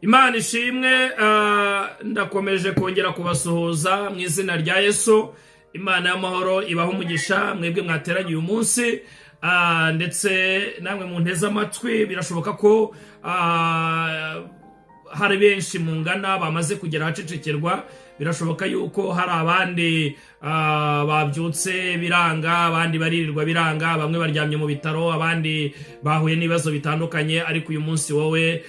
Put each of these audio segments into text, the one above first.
Imana ishimwe. Ndakomeje kongera kubasuhuza mu izina rya Yesu. Imana y'amahoro ibaho umugisha mwebwe mwateranye uyu munsi, ndetse namwe munteze amatwi. Birashoboka ko hari benshi mu ngana bamaze kugera ahacecekerwa. Birashoboka yuko hari abandi babyutse biranga, abandi baririrwa biranga, bamwe baryamye mu bitaro, abandi bahuye n'ibibazo bitandukanye. Ariko uyu munsi wowe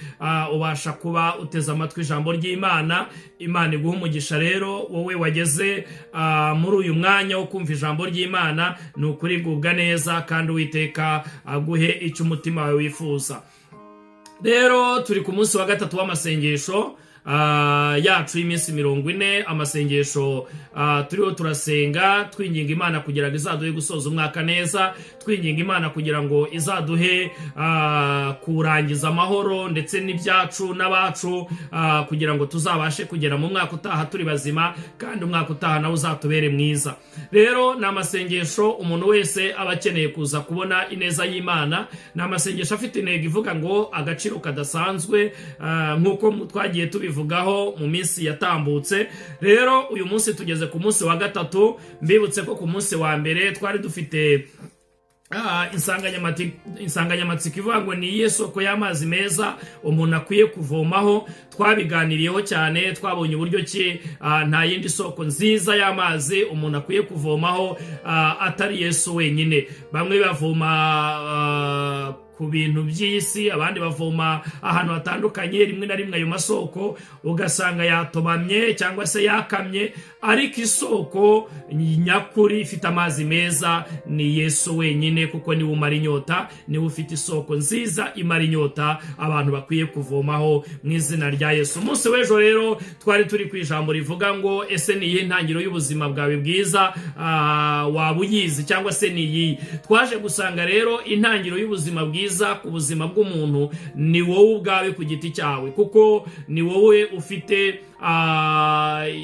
ubasha kuba uteze amatwi ijambo ry'Imana. Imana iguha umugisha rero wowe wageze muri uyu mwanya wo kumva ijambo ry'Imana. Ni ukuri gubwa neza kandi Uwiteka aguhe icyo umutima wawe wifuza. Rero turi ku munsi wa gatatu w'amasengesho yacu y'iminsi 40. Amasengesho turiho turasenga twinginga Imana kugira ngo izaduhe gusoza umwaka neza, twinginga Imana kugira ngo izaduhe kurangiza amahoro ndetse n'ibyacu n'abacu, kugira ngo tuzabashe kugera mu mwaka utaha turi bazima, kandi umwaka utaha nawe uzatubere mwiza. Rero ni amasengesho umuntu wese aba akeneye kuza kubona ineza y'Imana. Ni amasengesho afite intego ivuga ngo agaciro kadasanzwe, nk'uko twagiye tubivugaho mu minsi yatambutse. Rero uyu munsi tugeze ku munsi wa gatatu. Mbibutse ko ku munsi wa mbere twari dufite insanganyamatsiko ivuga ngo ni iyihe soko y'amazi meza umuntu akwiye kuvomaho. Twabiganiriyeho cyane, twabonye uburyo ki nta yindi soko nziza y'amazi umuntu akwiye kuvomaho atari Yesu wenyine. Bamwe bavoma ku bintu by'isi, abandi bavoma ahantu hatandukanye. Rimwe na rimwe ayo masoko ugasanga yatobamye cyangwa se yakamye, ariko isoko nyakuri ifite amazi meza ni Yesu wenyine, kuko niwe umara inyota, niwe ufite isoko nziza imara inyota abantu bakwiye kuvomaho mu izina rya Yesu. Umunsi w'ejo rero twari turi ku ijambo rivuga ngo ese ni iyihe ntangiriro y'ubuzima bwawe bwiza waba uyizi cyangwa se ni iyi? Twaje gusanga rero intangiriro y'ubuzima bwiza ku buzima bw'umuntu ni wowe ubwawe ku giti cyawe, kuko ni wowe ufite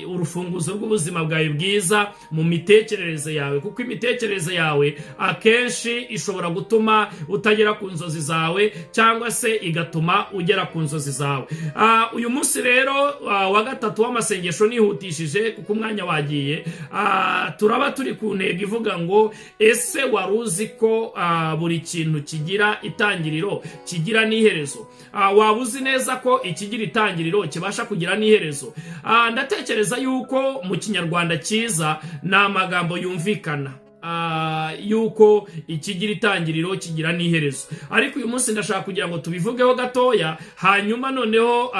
urufunguzo rw'ubuzima bwawe bwiza mu mitekerereze yawe, kuko imitekerereze yawe akenshi ishobora gutuma utagera ku nzozi zawe cyangwa se igatuma ugera ku nzozi zawe. Uyu munsi rero wa gatatu w'amasengesho nihutishije kuko umwanya wagiye. Turaba turi ku ntego ivuga ngo ese wari uzi ko buri kintu kigira itangiriro kigira n'iherezo? Waba uzi neza ko ikigira itangiriro kibasha kugira n'iherezo? Ndatekereza yuko mu kinyarwanda cyiza ni amagambo yumvikana yuko ikigira itangiriro kigira n'iherezo. Ariko uyu munsi ndashaka kugira ngo tubivugeho gatoya, hanyuma noneho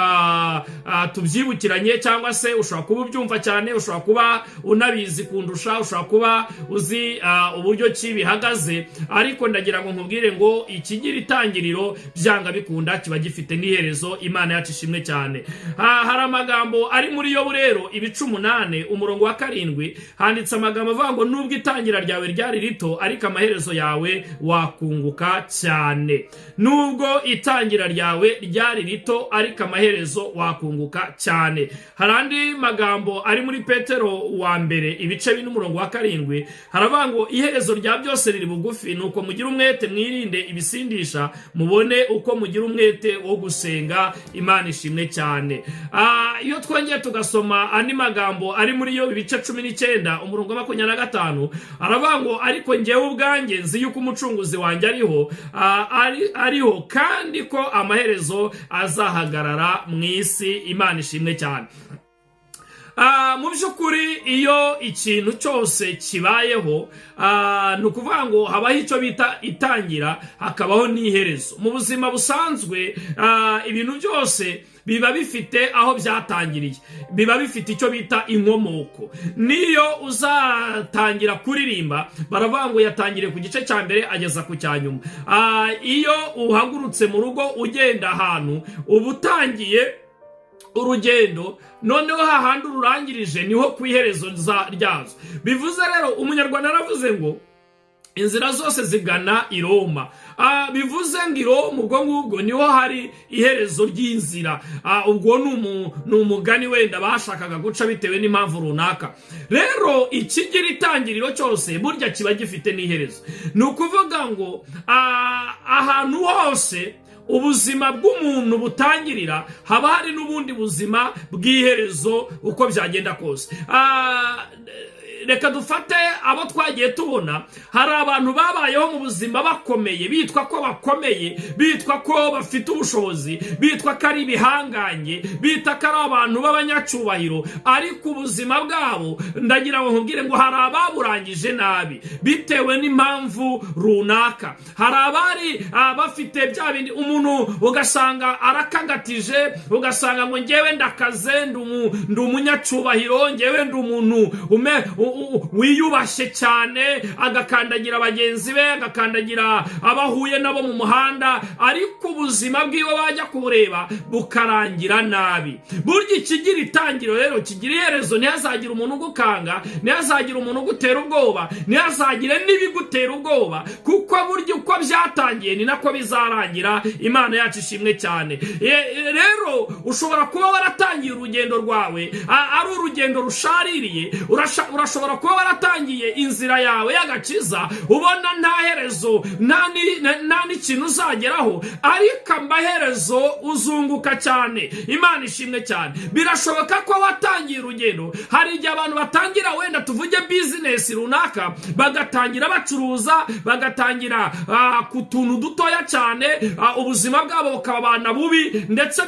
tubyibukiranye, cyangwa se ushobora kuba ubyumva cyane, ushobora kuba unabizi kundusha, ushobora kuba uzi uburyo ki bihagaze. Ariko ndagira ngo nkubwire ngo ikigira itangiriro byanga bikunda kiba gifite n'iherezo. Imana yacu ishimwe cyane. Hari amagambo ari muri Yobu rero ibice 8 umurongo wa 7 handitse amagambo avuga ngo nubwo itangira ryawe ryari rito ariko amaherezo yawe wakunguka cyane. Nubwo itangira ryawe ryari rito ariko amaherezo wakunguka cyane. Hari andi magambo ari muri Petero wa mbere ibice 4 umurongo wa 7 haravuga ngo iherezo rya byose riri bugufi, nuko mugira umwete mwirinde ibisindisha, mubone uko mugira umwete wo gusenga. Imana ishimwe cyane. Iyo twongeye tugasoma andi magambo ari muri yo ibice 19 umurongo wa 25 aravuga ngo ariko njyewe ubwanjye nzi yuko umucunguzi wanjye ariho kandi ko amaherezo azahagarara mu isi. Imana ishimwe cyane. Mu by'ukuri iyo ikintu cyose kibayeho ni ukuvuga ngo habaho icyo bita itangira, hakabaho n'iherezo. Mu buzima busanzwe ibintu byose biba bifite aho byatangiriye, biba bifite icyo bita inkomoko. Niyo uzatangira kuririmba baravuga ngo yatangiriye ku gice cya mbere ageza ku cya nyuma. Iyo uhagurutse mu rugo ugenda ahantu uba utangiye urugendo, noneho hahandi ururangirije niho ku iherezo ryazo. Bivuze rero umunyarwanda aravuze ngo inzira zose zigana i Roma. Bivuze ngo i Roma ubwo ngubwo niho hari iherezo ry'inzira. Ubwo ni umugani wenda bashakaga guca bitewe n'impamvu runaka. Rero ikigira itangiriro cyose burya kiba gifite n'iherezo. Ni ukuvuga ngo ahantu hose ubuzima bw'umuntu butangirira, haba hari n'ubundi buzima bw'iherezo uko byagenda kose. Reka dufate abo twagiye tubona, hari abantu babayeho mu buzima bakomeye, bitwa ko bakomeye, bitwa ko bafite ubushobozi, bitwa ko ari ibihanganye, bita ko ari abantu b'abanyacubahiro, ariko ubuzima bwabo ndagira ngo nkubwire ngo hari ababurangije nabi bitewe n'impamvu runaka. Hari abari bafite bya bindi, umuntu ugasanga arakagatije, ugasanga ngo ngewe ndakaze, ndi umunyacubahiro, ngewe ndi umuntu wiyubashye cyane, agakandagira bagenzi be, agakandagira abahuye nabo mu muhanda, ariko ubuzima bwiwe bajya kubureba bukarangira nabi. Burya ikigira itangiro rero kigira iherezo. Ntihazagira umuntu ugukanga, ntihazagira umuntu ugutera ubwoba, ntihazagire n'ibigutera ubwoba, kuko burya uko byatangiye ni nako bizarangira. Imana yacu ishimwe cyane. Rero ushobora kuba waratangiye urugendo rwawe ari urugendo rushaririye, urashobora kuba waratangiye inzira yawe y'agakiza ubona nta herezo, nta n'ikintu uzageraho, ariko amaherezo uzunguka cyane. Imana ishimwe cyane. Birashoboka ko watangiye urugendo. Hari igihe abantu batangira, wenda tuvuge bizinesi runaka, bagatangira bacuruza, bagatangira ku tuntu dutoya cyane, ubuzima bwabo bukababana bubi, ndetse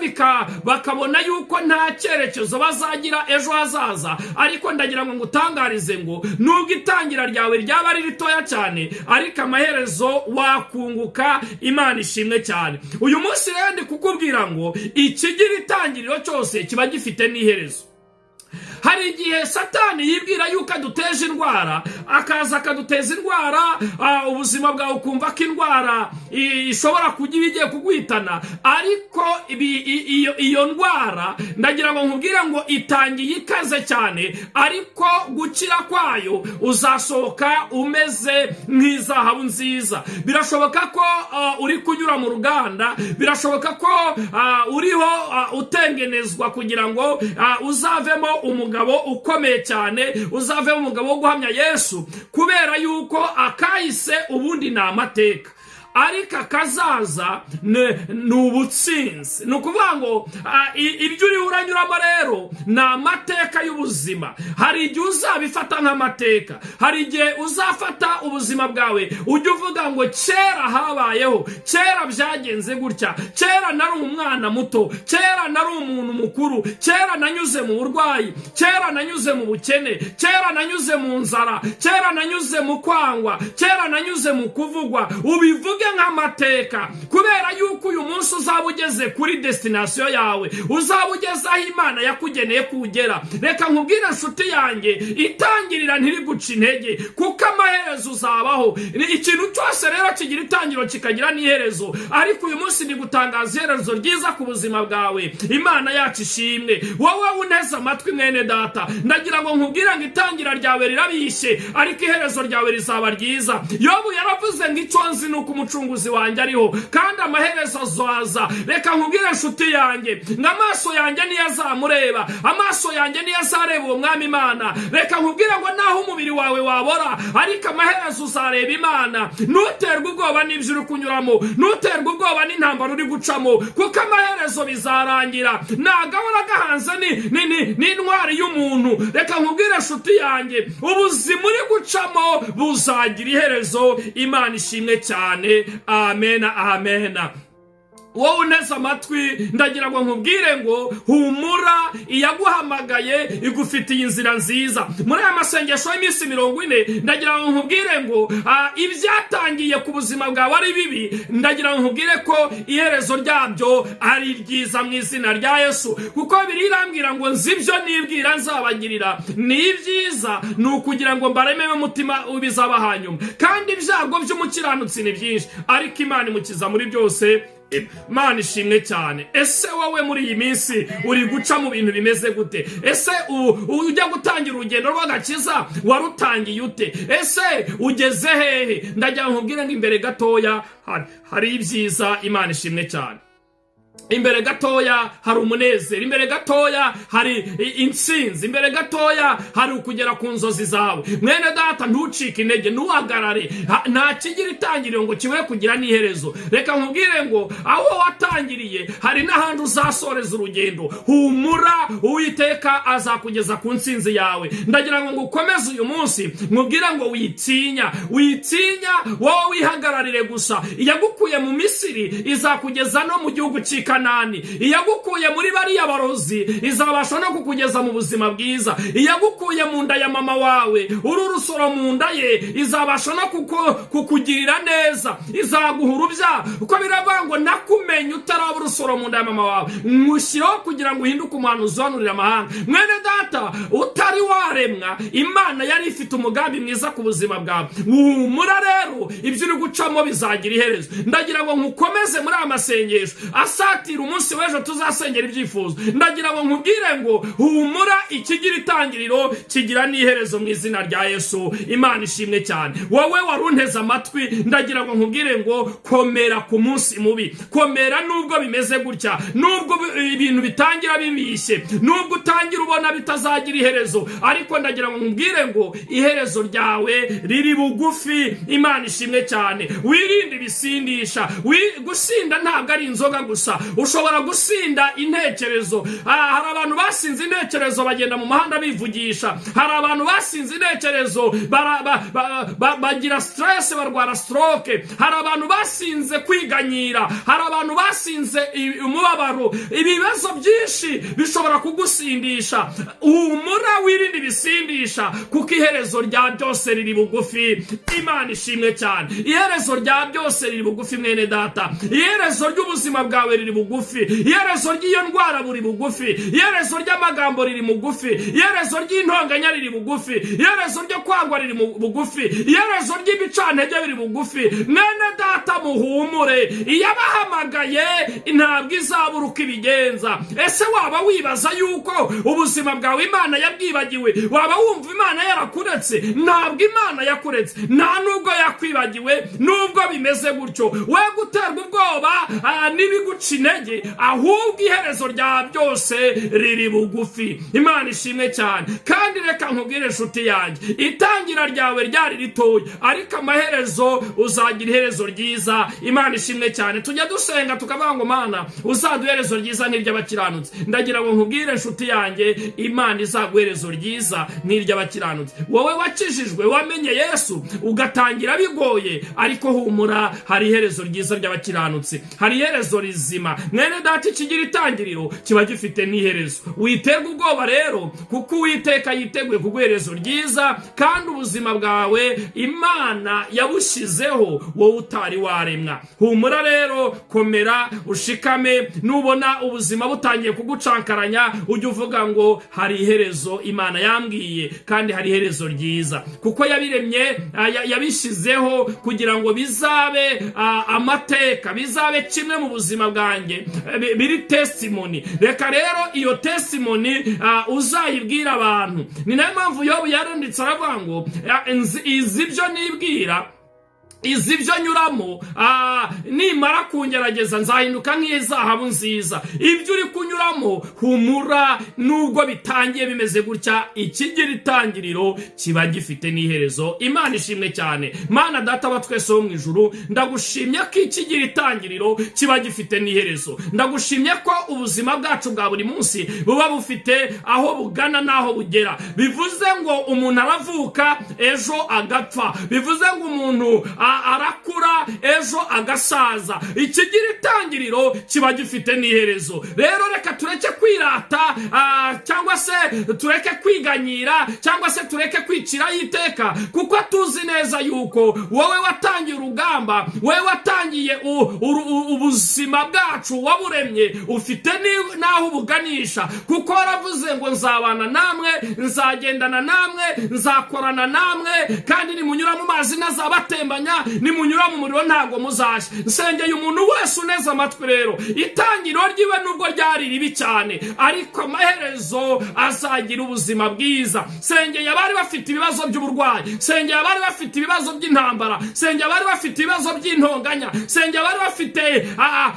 bakabona yuko nta cyerekezo bazagira ejo hazaza. Ariko ndagira ngo ngutangarize ngo nubwo itangira ryawe ryaba ari ritoya cyane, ariko amaherezo wakunguka. Imana ishimwe cyane. Uyu munsi rero ndi kukubwira ngo ikigira itangiriro cyose kiba gifite n'iherezo. Hari igihe Satani yibwira yuko aduteje indwara, akaza akaduteza indwara, ubuzima bwawe ukumva ko indwara ishobora kugira igiye kugwitana, ariko iyo ndwara ndagira ngo nkubwire ngo itangiye ikaze cyane, ariko gukira kwayo uzasohoka umeze nk'izahabu nziza. Birashoboka ko uri kunyura mu ruganda, birashoboka ko uriho utengenezwa kugira ngo uzavemo umugabo ukomeye cyane, uzavemo umugabo wo guhamya Yesu, kubera yuko akahise ubundi ni amateka, ariko akazaza ni ubutsinzi. Ni ukuvuga ngo ibyo uri uranyuramo rero ni amateka y'ubuzima. Hari igihe uzabifata nk'amateka, hari igihe uzafata ubuzima bwawe ujya uvuga ngo kera habayeho, kera byagenze gutya, kera nari umwana muto, kera nari umuntu mukuru, kera nanyuze mu burwayi, kera nanyuze mu bukene, kera nanyuze mu nzara, kera nanyuze mu kwangwa, kera nanyuze mu kuvugwa. Ubivuge nk'amateka, kubera yuko uyu munsi uzaba ugeze kuri destination yawe, uzaba ugeze aho Imana yakugeneye kugera. Reka nkubwire nshuti yanjye, itangirira ntiriguca intege, kuko amaherezo uzabaho. Ikintu cyose rero kigira itangiro kikagira n'iherezo, ariko uyu munsi ndi gutangaza iherezo ryiza ku buzima bwawe. Imana yacu ishimwe. Wowe uneze amatwi mwene data, ndagira ngo nkubwire ngo itangira ryawe rirabishye, ariko iherezo ryawe rizaba ryiza. Yobu yaravuze ngo icyo nzi ni uko umucunguzi wanjye ariho, kandi amaherezo azaza. Reka nkubwire nshuti yanjye ngo amaso yanjye niyo azamureba, amaso yanjye niyo azareba uwo mwami Imana. Reka nkubwire ngo naho umubiri wawe wabora, ariko amaherezo uzareba Imana. Ntuterwe ubwoba n'ibyo uri kunyuramo, ntuterwe ubwoba n'intambara uri gucamo, kuko amaherezo bizarangira. Nagahora gahanze n'intwari y'umuntu. Reka nkubwire nshuti yanjye, ubuzima uri gucamo buzagira iherezo. Imana ishimwe cyane. Amena, amena. Wowe uneze amatwi, ndagira ngo nkubwire ngo humura, iyaguhamagaye igufitiye inzira nziza. Muri aya masengesho y'iminsi 40, ndagira ngo nkubwire ngo ibyatangiye ku buzima bwawe ari bibi, ndagira ngo nkubwire ko iherezo ryabyo ari ryiza mu izina rya Yesu. Kuko Bibiliya irambwira ngo nzi ibyo nibwira nzabagirira ni ibyiza, ni ukugira ngo mbarememo umutima ubizaba hanyuma. Kandi ibyago by'umukiranutsi ni byinshi, ariko Imana imukiza muri byose. Imana ishimwe cyane. Ese wowe muri iyi minsi uri guca mu bintu bimeze gute? Ese ujya gutangira urugendo rw'agakiza warutangiye ute? Ese ugeze hehe? Ndagira nkubwire ngo imbere gatoya hari ibyiza. Imana ishimwe cyane. imbere gatoya hari umunezero, imbere gatoya hari intsinzi, imbere gatoya hari ukugera ku nzozi zawe. Mwene data, ntucike intege, ntuhagarare, nta kigira itangiriro ngo kibe kugira n'iherezo. Reka nkubwire ngo aho watangiriye hari n'ahandi uzasoreza urugendo. Humura, Uwiteka azakugeza ku ntsinzi yawe. Ndagira ngo ukomeze uyu munsi, nkubwire ngo witinya, wowe wihagararire gusa. Iyagukuye mu Misiri izakugeza no mu gihugu cy'Ikanani. Iyagukuye muri bariya barozi izabasha no kukugeza mu buzima bwiza. Iyagukuye mu nda ya mama wawe uri urusoro mu nda ye izabasha no kukugirira neza, izaguha urubyaro. Uko biravuga ngo nakumenye utaraba urusoro mu nda ya mama wawe, mushyiraho kugira ngo uhinduke umuhanuzi uhanurira amahanga. Mwene data, utari waremwa, Imana yari ifite umugambi mwiza ku buzima bwawe. Humura rero, ibyo uri gucamo bizagira iherezo. Ndagira ngo nkukomeze muri aya masengesho asatira umunsi w'ejo tuzasengera ibyifuzo. Ndagira ngo nkubwire ngo humura, ikigira itangiriro kigira n'iherezo mu izina rya Yesu. Imana ishimwe cyane. Wowe warunteze amatwi, ndagira ngo nkubwire ngo komera ku munsi mubi, komera nubwo bimeze gutya, nubwo ibintu bitangira bibishye, nubwo utangira ubona bitazagira iherezo, ariko ndagira ngo nkubwire ngo iherezo ryawe riri bugufi. Imana ishimwe cyane. Wirinde ibisindisha. Gusinda ntabwo ari inzoga gusa, ushobora gusinda intekerezo. Hari abantu basinze intekerezo bagenda mu muhanda bivugisha. Hari abantu basinze intekerezo bagira stress, barwara stroke. Hari abantu basinze kwiganyira. Hari abantu basinze umubabaro. Ibibazo byinshi bishobora kugusindisha. Humura, wirinde ibisindisha, kuko iherezo rya byose riri bugufi. Imana ishimwe cyane. Iherezo rya byose riri bugufi mwene data. Iherezo ry'ubuzima bwawe riri bugufi. Iherezo ry'iyo ndwara buri bugufi. Iherezo ry'amagambo riri bugufi. Iherezo ry'intonganya riri bugufi. Iherezo ryo kwangwa riri bugufi. Iherezo ry'ibicantege biri bugufi. Mwene data, muhumure. Iyabahamagaye ntabwo izabura uko ibigenza. Ese waba wibaza yuko ubuzima bwawe Imana yabwibagiwe? Waba wumva Imana yarakuretse? Ntabwo Imana yakuretse, nta nubwo yakwibagiwe. Nubwo bimeze gutyo, we guterwa ubwoba n'ibiguca intege, ahubwo iherezo rya byose riri bugufi. Imana ishimwe cyane. Kandi reka nkubwire inshuti yanjye, itangira ryawe ryari ritoya, ariko amaherezo uzagira iherezo ryiza. Imana ishimwe cyane. Tujya dusenga tukavuga ngo Mana, uzaduha iherezo ryiza nk'iry'abakiranutsi. Ndagira ngo nkubwire inshuti yanjye, Imana izaguha iherezo ryiza nk'iry'abakiranutsi. Wowe wakijijwe, wamenye Yesu, ugatangira bigoye, ariko humura, hari iherezo ryiza ry'abakiranutsi, hari iherezo rizima. Mwene data, ikigira itangiriro kiba gifite n'iherezo. Witerwa ubwoba rero, kuko Uwiteka yiteguye kuguha iherezo ryiza, kandi ubuzima bwawe Imana yabushyizeho wowe utari waremwa. Humura rero, komera, ushikame. Nubona ubuzima butangiye kugucankaranya, ujye uvuga ngo hari iherezo Imana yambwiye, kandi hari iherezo ryiza, kuko yabiremye, yabishyizeho kugira ngo bizabe amateka, bizabe kimwe mu buzima bwanjye, biri testimony. Reka rero iyo testimony uzayibwira abantu. Ni nayo mpamvu Yobu yaranditse aravuga ngo izi byo nibwira, izi byo nyuramo, nimara kungerageza nzahinduka nk'izahabu nziza. Ibyo uri kunyuramo, humura, nubwo bitangiye bimeze gutya, ikigira itangiriro kiba gifite n'iherezo. Imana ishimwe cyane. Mana Data wa twese wo mu ijuru, ndagushimye ko ikigira itangiriro kiba gifite n'iherezo. Ndagushimye ko ubuzima bwacu bwa buri munsi buba bufite aho bugana n'aho bugera. Bivuze ngo umuntu aravuka ejo agapfa. Bivuze ngo umuntu arakura ejo agasaza. Ikigira itangiriro kiba gifite n'iherezo. Rero reka tureke kwirata, cyangwa se tureke kwiganyira, cyangwa se tureke kwicira iteka, kuko tuzi neza yuko wowe watangiye urugamba, wowe watangiye ubuzima bwacu, waburemye, ufite naho ubuganisha, kuko waravuze ngo nzabana namwe, nzagendana namwe, nzakorana namwe, kandi nimunyura mu mazi ntazabatembanya, nimunyura mu muriro ntabwo muzashya. Nsengeye umuntu wese uneze amatwi rero, itangiriro ryiwe nubwo ryari ribi cyane, ariko amaherezo azagira ubuzima bwiza. Nsengeye abari bafite ibibazo by'uburwayi, nsengeye abari bafite ibibazo by'intambara, nsengeye abari bafite ibibazo by'intonganya, nsengeye abari bafite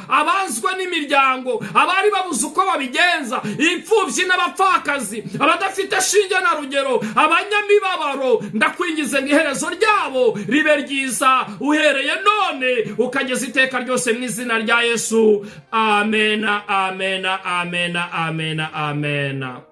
abanzwe n'imiryango, abari babuze uko babigenza, imfubyi n'abapfakazi, abadafite shinge na rugero, abanyamibabaro, ndakwingize ngo iherezo ryabo ribe ryiza uhereye none ukageza iteka ryose mu izina rya Yesu. Amen, amen, amen, amen, amen.